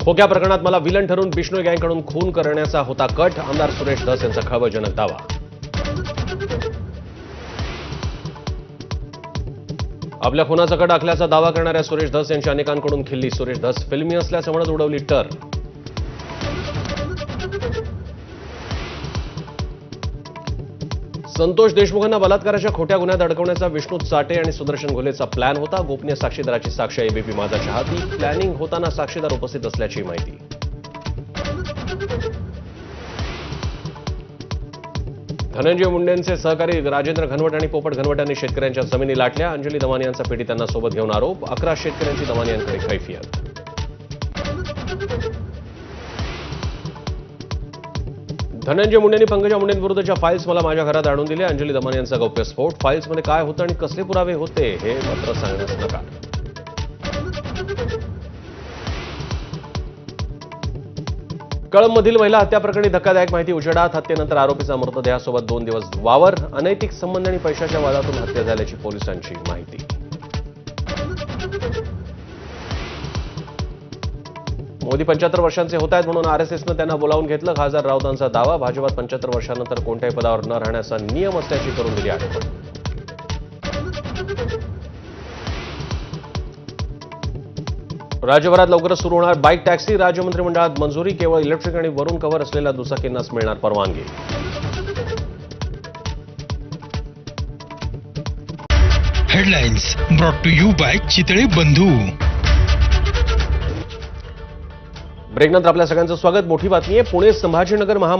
खोक्या प्रकरणात मला विलन ठरून बिश्नोई गँगकडून खून करण्याचा होता कट. आमदार सुरेश धस यांचा खळबळजनक दावा. आपल्या खुनाचा कट आखल्याचा दावा करणाऱ्या सुरेश धस यांची अनेकांकडून खिल्ली. सुरेश धस फिल्मी असल्याचं म्हणत उडवली टर. संतोष देशमुखांना बलात्काराच्या खोट्या गुन्ह्यात अडकवण्याचा विष्णू चाटे आणि सुदर्शन घोलेचा प्लॅन होता. गोपनीय साक्षीदाराची साक्ष एबीपी माझाच्या हाती. प्लॅनिंग होताना साक्षीदार उपस्थित असल्याची माहिती. धनंजय मुंडेंचे सहकारी राजेंद्र घनवट आणि पोपट घनवट यांनी शेतकऱ्यांच्या जमिनी लाटल्या. अंजली दमानी यांचा पीडितांना सोबत घेऊन आरोप. 11 शेतकऱ्यांची दमानी यांकडे कैफियत. धनंजय मुंडेंनी पंकजा मुंडेंविरुद्धच्या फाईल्स मला माझ्या घरात आणून दिल्या. अंजली दमानी यांचा गौप्यस्फोट. फाईल्समध्ये काय होतं आणि कसले पुरावे होते हे मात्र सांगण्यास नकार. कळंबमधील महिला हत्या प्रकरणी धक्कादायक माहिती उजेडात. हत्येनंतर आरोपीचा मृतदेहासोबत 2 दिवस वावर. अनैतिक संबंध आणि पैशाच्या वादातून हत्या झाल्याची पोलिसांची माहिती. मोदी 75 वर्षांचे होत आहेत म्हणून आरएसएसनं त्यांना बोलावून घेतलं. खासदार राऊतांचा दावा. भाजपात 75 वर्षांनंतर कोणत्याही पदावर न राहण्याचा नियम असल्याची करून दिली आठवण. राज्यभरात लवकरच सुरू होणार बाईक टॅक्सी. राज्य मंत्रिमंडळात मंजुरी. केवळ इलेक्ट्रिक आणि वरून कव्हर असलेल्या दुचाकींनाच मिळणार परवानगी. Headlines brought to you by Chitale Bandhu. ब्रेकनंतर आपल्या सगळ्यांचं स्वागत. मोठी बातमी आहे. पुणे संभाजीनगर महामार्ग